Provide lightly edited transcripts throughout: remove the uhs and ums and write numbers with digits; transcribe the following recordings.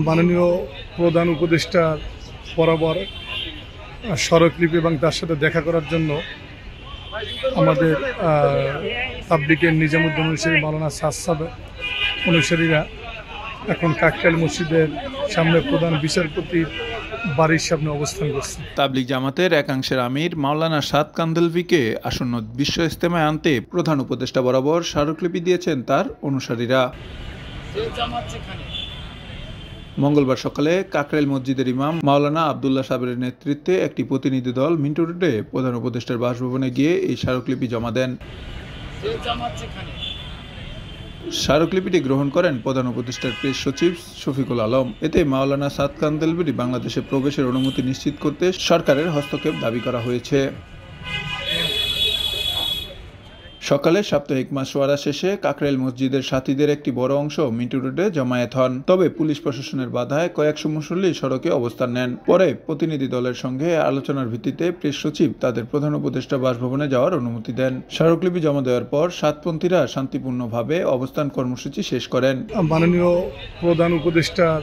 মাননীয় প্রধান উপদেষ্টার বরাবর স্মারকলিপি এবং তার সাথে দেখা করার জন্য আমাদের তাবলিগের নিজামুদ্দিন অনুসারী মাওলানা সাদ অনুসারীরা এখন কাকরাইল মসজিদের সামনে প্রধান বিচারপতির বাড়ির সামনে অবস্থান করছে। তাবলিগ জামাতের একাংশের আমির মাওলানা সাদ কান্দেলভিকে আসন্ন বিশ্ব ইজতেমায় আনতে প্রধান উপদেষ্টা বরাবর স্মারকলিপি দিয়েছেন তার অনুসারীরা। মঙ্গলবার সকালে কাকরাইল মসজিদের ইমাম মাওলানা আবদুল্লাহ সাহেবের নেতৃত্বে একটি প্রতিনিধি দল মিন্টু রোডে প্রধান উপদেষ্টার বাসভবনে গিয়ে এই স্মারকলিপি জমা দেন। স্মারকলিপিটি গ্রহণ করেন প্রধান উপদেষ্টার প্রেস সচিব শফিকুল আলম। এতে মাওলানা সাদ কান্দেলভির বাংলাদেশে প্রবেশের অনুমতি নিশ্চিত করতে সরকারের হস্তক্ষেপ দাবি করা হয়েছে। সকালে সাপ্তাহিক মাসওয়ারা শেষে কাকরাইল মসজিদের সাথীদের একটি বড় অংশ মিন্টু রোডে জমায়েত হন। তবে পুলিশ প্রশাসনের বাধায় কয়েকশো মুসল্লি সড়কে অবস্থান নেন। পরে প্রতিনিধি দলের সঙ্গে আলোচনার ভিত্তিতে প্রেস সচিব তাদের প্রধান উপদেষ্টা বাসভবনে যাওয়ার অনুমতি দেন। স্মারকলিপি জমা দেওয়ার পর সাতপন্থীরা শান্তিপূর্ণভাবে অবস্থান কর্মসূচি শেষ করেন। মাননীয় প্রধান উপদেষ্টার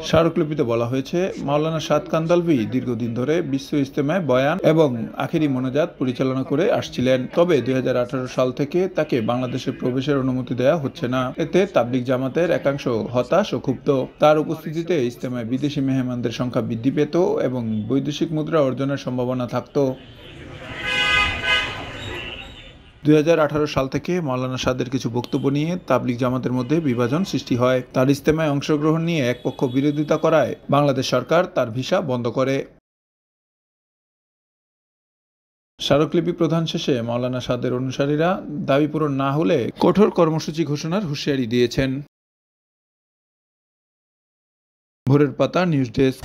স্মারকলিপিতে বলা হয়েছে, মাওলানা সাদ কান্দেলভি দীর্ঘদিন ধরে বিশ্ব ইজতেমায় বয়ান এবং আখেরি মোনাজাত পরিচালনা করে আসছিলেন। তবে 2018 সাল থেকে তাকে বাংলাদেশে প্রবেশের অনুমতি দেওয়া হচ্ছে না। এতে তাবলিগ জামাতের একাংশ হতাশ ও ক্ষুব্ধ। তার উপস্থিতিতে ইজতেমায় বিদেশি মেহমানদের সংখ্যা বৃদ্ধি পেত এবং বৈদেশিক মুদ্রা অর্জনের সম্ভাবনা থাকত। 2018 সাল থেকে মাওলানা সাদের কিছু বক্তব্য নিয়ে তাবলিগ জামাতের মধ্যে বিভাজন সৃষ্টি হয়। তার ইজতেমায় অংশগ্রহণ নিয়ে এক পক্ষ বিরোধিতা করায় বাংলাদেশ সরকার তার ভিসা বন্ধ করে। স্মারকলিপি প্রদান শেষে মাওলানা সাদের অনুসারীরা দাবি পূরণ না হলে কঠোর কর্মসূচি ঘোষণার হুঁশিয়ারি দিয়েছেন। ভোরের পাতা নিউজ ডেস্ক।